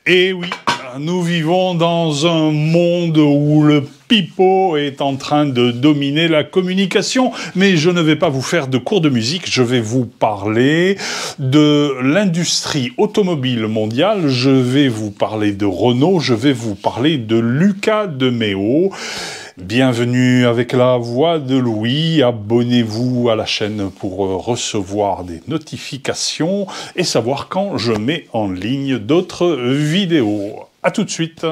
Et oui, nous vivons dans un monde où le pipeau est en train de dominer la communication, mais je ne vais pas vous faire de cours de musique, je vais vous parler de l'industrie automobile mondiale, je vais vous parler de Renault, je vais vous parler de Luca de Meo. Bienvenue avec la voix de Louis, abonnez-vous à la chaîne pour recevoir des notifications et savoir quand je mets en ligne d'autres vidéos. À tout de suite.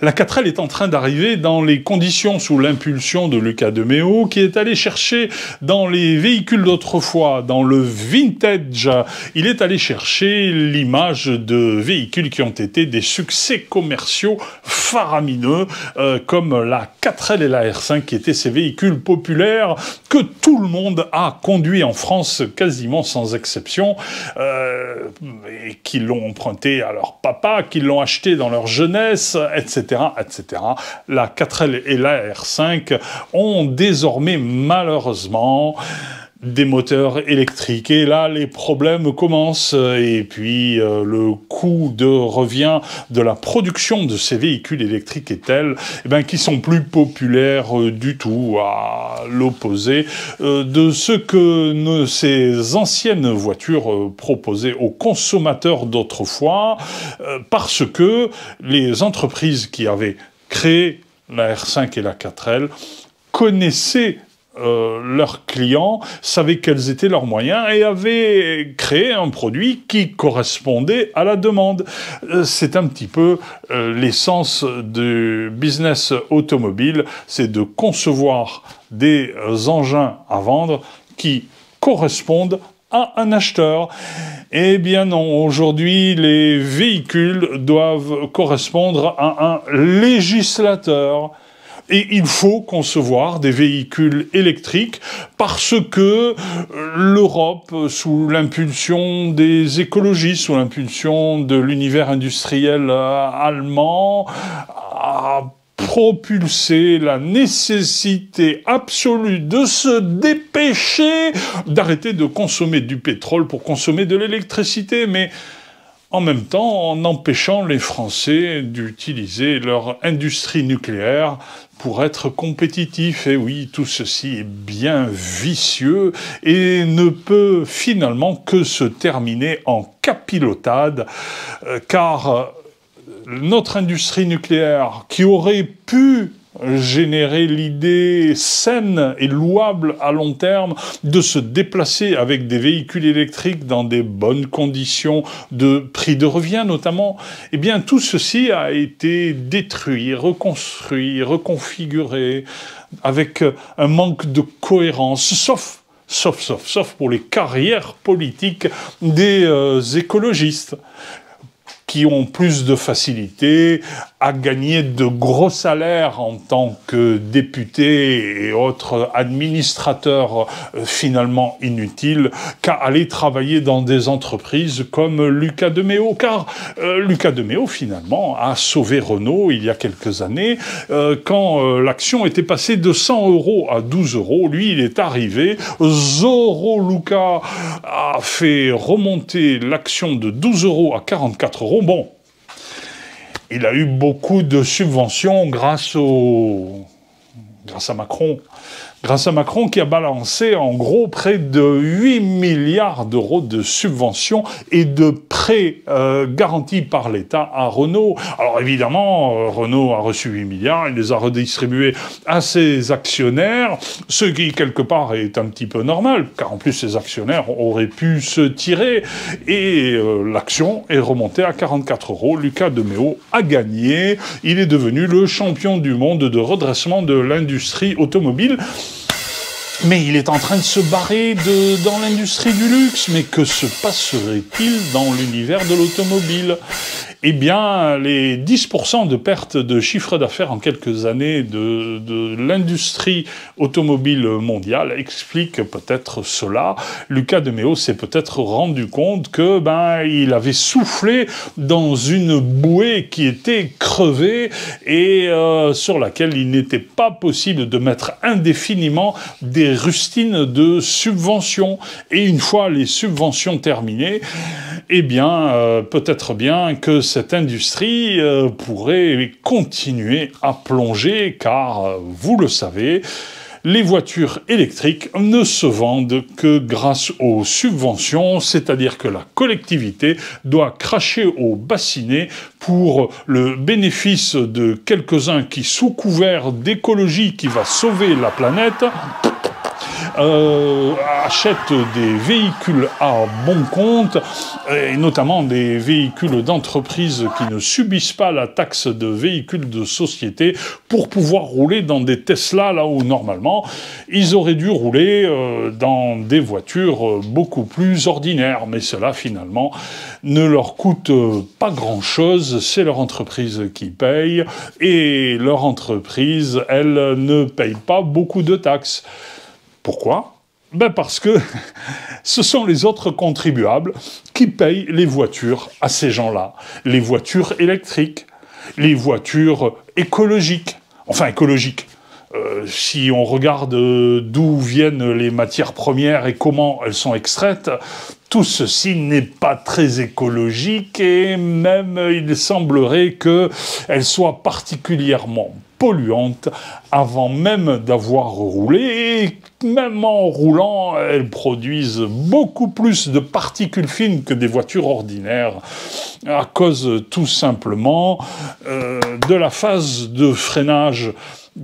La 4L est en train d'arriver dans les conditions sous l'impulsion de Luca de Meo, qui est allé chercher dans les véhicules d'autrefois, dans le vintage, il est allé chercher l'image de véhicules qui ont été des succès commerciaux faramineux, comme la 4L et la R5, qui étaient ces véhicules populaires que tout le monde a conduit en France, quasiment sans exception, et qui l'ont emprunté à leur papa, qui l'ont acheté dans leur jeunesse, etc., etc. La 4L et la R5 ont désormais malheureusement des moteurs électriques. Et là, les problèmes commencent. Et puis, le coût de revient de la production de ces véhicules électriques est tel qu'ils sont plus populaires du tout, à l'opposé de ce que ces anciennes voitures proposaient aux consommateurs d'autrefois, parce que les entreprises qui avaient créé la R5 et la 4L connaissaient leurs clients, savaient quels étaient leurs moyens et avaient créé un produit qui correspondait à la demande. C'est un petit peu l'essence du business automobile, c'est de concevoir des engins à vendre qui correspondent à un acheteur. Eh bien non, aujourd'hui, les véhicules doivent correspondre à un législateur. Et il faut concevoir des véhicules électriques parce que l'Europe, sous l'impulsion des écologistes, sous l'impulsion de l'univers industriel allemand, a propulsé la nécessité absolue de se dépêcher d'arrêter de consommer du pétrole pour consommer de l'électricité, mais en même temps en empêchant les Français d'utiliser leur industrie nucléaire pour être compétitifs. Et oui, tout ceci est bien vicieux et ne peut finalement que se terminer en capilotade, car notre industrie nucléaire, qui aurait pu générer l'idée saine et louable à long terme de se déplacer avec des véhicules électriques dans des bonnes conditions de prix de revient notamment, eh bien tout ceci a été détruit, reconstruit, reconfiguré avec un manque de cohérence, sauf pour les carrières politiques des écologistes, qui ont plus de facilité à gagner de gros salaires en tant que députés et autres administrateurs finalement inutiles qu'à aller travailler dans des entreprises comme Luca de Meo. Car Luca de Meo finalement a sauvé Renault il y a quelques années quand l'action était passée de 100 € à 12 €. Lui, il est arrivé, Zorro Luca a fait remonter l'action de 12 € à 44 €. Bon, il a eu beaucoup de subventions grâce à Macron. Grâce à Macron qui a balancé en gros près de 8 milliards d'euros de subventions et de prêts garantis par l'État à Renault. Alors évidemment, Renault a reçu 8 milliards, il les a redistribués à ses actionnaires, ce qui quelque part est un petit peu normal, car en plus ses actionnaires auraient pu se tirer, et l'action est remontée à 44 €. Luca de Meo a gagné, il est devenu le champion du monde de redressement de l'industrie automobile. Mais il est en train de se barrer dans l'industrie du luxe. Mais que se passerait-il dans l'univers de l'automobile? eh bien, les 10% de perte de chiffre d'affaires en quelques années de l'industrie automobile mondiale expliquent peut-être cela. Luca de Meo s'est peut-être rendu compte que, il avait soufflé dans une bouée qui était crevée et sur laquelle il n'était pas possible de mettre indéfiniment des rustines de subventions. Et une fois les subventions terminées, eh bien, peut-être bien que cette industrie pourrait continuer à plonger, car, vous le savez, les voitures électriques ne se vendent que grâce aux subventions, c'est-à-dire que la collectivité doit cracher au bassinet pour le bénéfice de quelques-uns qui, sous couvert d'écologie qui va sauver la planète, achètent des véhicules à bon compte, et notamment des véhicules d'entreprise qui ne subissent pas la taxe de véhicules de société pour pouvoir rouler dans des Tesla, là où normalement ils auraient dû rouler dans des voitures beaucoup plus ordinaires. Mais cela finalement ne leur coûte pas grand-chose, c'est leur entreprise qui paye, et leur entreprise, elle, ne paye pas beaucoup de taxes. Pourquoi? Parce que ce sont les autres contribuables qui payent les voitures à ces gens-là. Les voitures électriques, les voitures écologiques. Enfin, écologiques. Si on regarde d'où viennent les matières premières et comment elles sont extraites, tout ceci n'est pas très écologique et même il semblerait qu'elles soient particulièrement polluantes avant même d'avoir roulé, et même en roulant, elles produisent beaucoup plus de particules fines que des voitures ordinaires, à cause tout simplement de la phase de freinage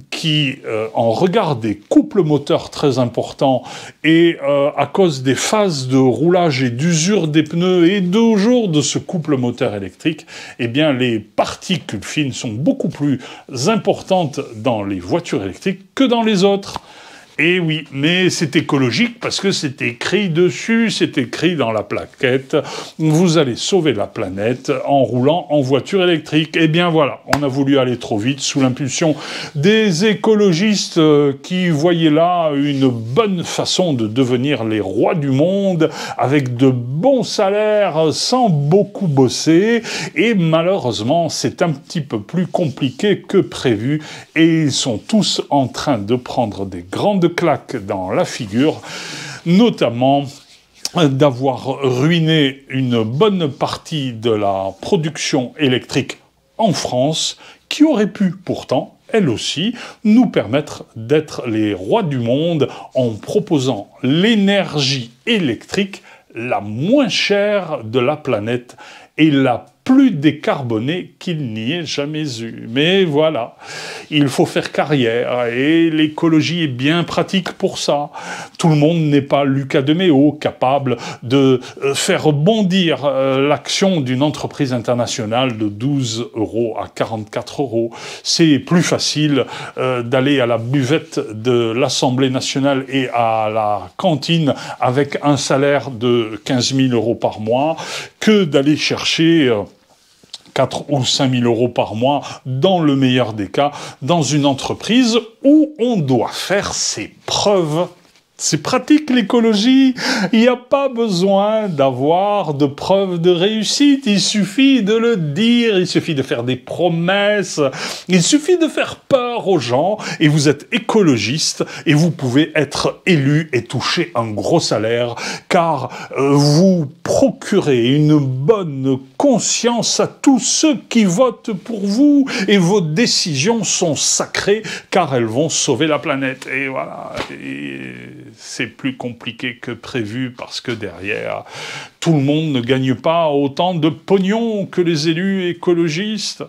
qui, en regard des couples moteurs très importants et à cause des phases de roulage et d'usure des pneus et toujours de ce couple moteur électrique, eh bien les particules fines sont beaucoup plus importantes dans les voitures électriques que dans les autres. Et oui, mais c'est écologique parce que c'est écrit dessus, c'est écrit dans la plaquette. Vous allez sauver la planète en roulant en voiture électrique. Eh bien voilà, on a voulu aller trop vite sous l'impulsion des écologistes qui voyaient là une bonne façon de devenir les rois du monde avec de bons salaires sans beaucoup bosser. Et malheureusement, c'est un petit peu plus compliqué que prévu et ils sont tous en train de prendre des grandes claques dans la figure, notamment d'avoir ruiné une bonne partie de la production électrique en France, qui aurait pu pourtant, elle aussi, nous permettre d'être les rois du monde en proposant l'énergie électrique la moins chère de la planète et la plus décarboné qu'il n'y ait jamais eu. Mais voilà, il faut faire carrière et l'écologie est bien pratique pour ça. Tout le monde n'est pas Luca de Meo, capable de faire bondir l'action d'une entreprise internationale de 12 € à 44 €. C'est plus facile d'aller à la buvette de l'Assemblée nationale et à la cantine avec un salaire de 15 000 € par mois que d'aller chercher 4 ou 5 000 € par mois, dans le meilleur des cas, dans une entreprise où on doit faire ses preuves. C'est pratique l'écologie, il n'y a pas besoin d'avoir de preuves de réussite, il suffit de le dire, il suffit de faire des promesses, il suffit de faire peur aux gens, et vous êtes écologiste, et vous pouvez être élu et toucher un gros salaire, car vous procurez une bonne conscience à tous ceux qui votent pour vous, et vos décisions sont sacrées, car elles vont sauver la planète. Et voilà, c'est plus compliqué que prévu, parce que derrière, tout le monde ne gagne pas autant de pognon que les élus écologistes.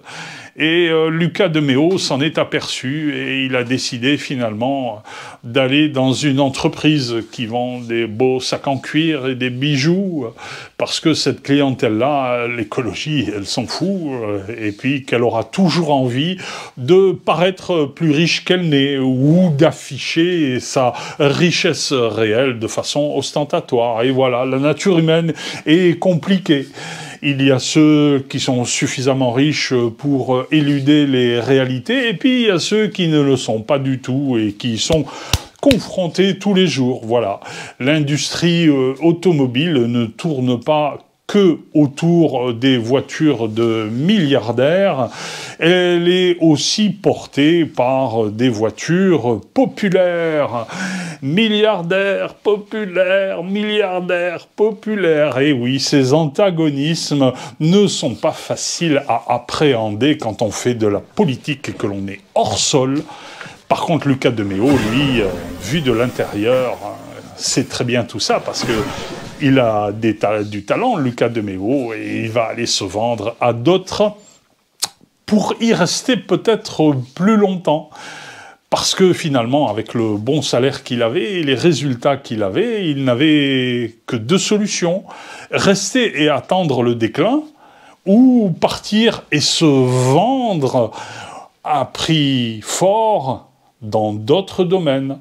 Et Luca de Meo s'en est aperçu et il a décidé finalement d'aller dans une entreprise qui vend des beaux sacs en cuir et des bijoux, parce que cette clientèle-là, l'écologie, elle s'en fout, et puis qu'elle aura toujours envie de paraître plus riche qu'elle n'est, ou d'afficher sa richesse réelle de façon ostentatoire. Et voilà, la nature humaine est compliquée. Il y a ceux qui sont suffisamment riches pour éluder les réalités, et puis il y a ceux qui ne le sont pas du tout et qui sont confrontés tous les jours. Voilà. L'industrie automobile ne tourne pas que autour des voitures de milliardaires, elle est aussi portée par des voitures populaires. Milliardaires, populaires, milliardaires, populaires. Et oui, ces antagonismes ne sont pas faciles à appréhender quand on fait de la politique et que l'on est hors sol. Par contre, Lucas de Méo, lui, vu de l'intérieur, sait très bien tout ça parce que il a du talent, Lucas de Méo, et il va aller se vendre à d'autres pour y rester peut-être plus longtemps. Parce que finalement, avec le bon salaire qu'il avait et les résultats qu'il avait, il n'avait que deux solutions. Rester et attendre le déclin, ou partir et se vendre à prix fort dans d'autres domaines.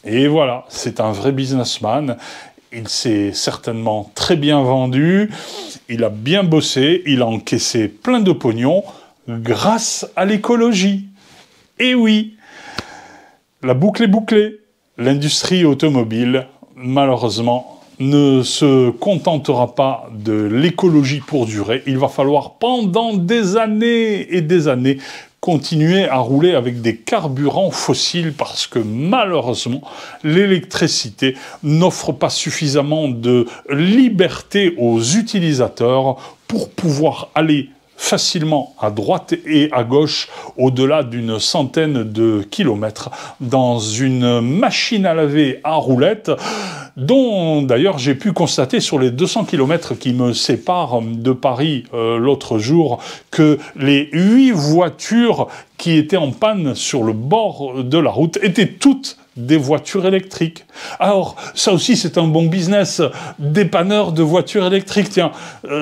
Et voilà, c'est un vrai businessman. Il s'est certainement très bien vendu, il a bien bossé, il a encaissé plein de pognon grâce à l'écologie. Et oui, la boucle est bouclée. L'industrie automobile, malheureusement, ne se contentera pas de l'écologie pour durer. Il va falloir pendant des années et des années continuer à rouler avec des carburants fossiles parce que malheureusement, l'électricité n'offre pas suffisamment de liberté aux utilisateurs pour pouvoir aller facilement à droite et à gauche, au-delà d'une centaine de kilomètres, dans une machine à laver à roulettes, dont d'ailleurs j'ai pu constater sur les 200 kilomètres qui me séparent de Paris l'autre jour, que les 8 voitures qui étaient en panne sur le bord de la route étaient toutes des voitures électriques. Alors, ça aussi, c'est un bon business. Dépanneur de voitures électriques. Tiens,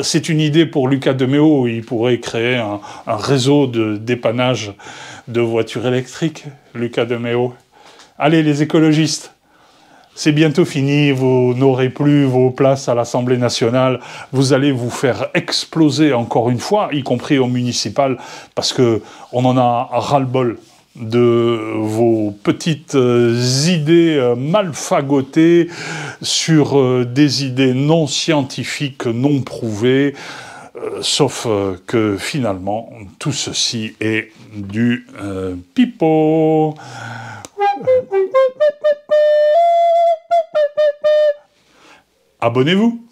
c'est une idée pour Lucas de Méo. Il pourrait créer un réseau de dépannage de voitures électriques, Lucas de Méo. Allez, les écologistes, c'est bientôt fini. Vous n'aurez plus vos places à l'Assemblée nationale. Vous allez vous faire exploser encore une fois, y compris au municipal, parce que on en a ras-le-bol de vos petites idées mal fagotées sur des idées non scientifiques, non prouvées, sauf que finalement, tout ceci est du pipeau. Abonnez-vous!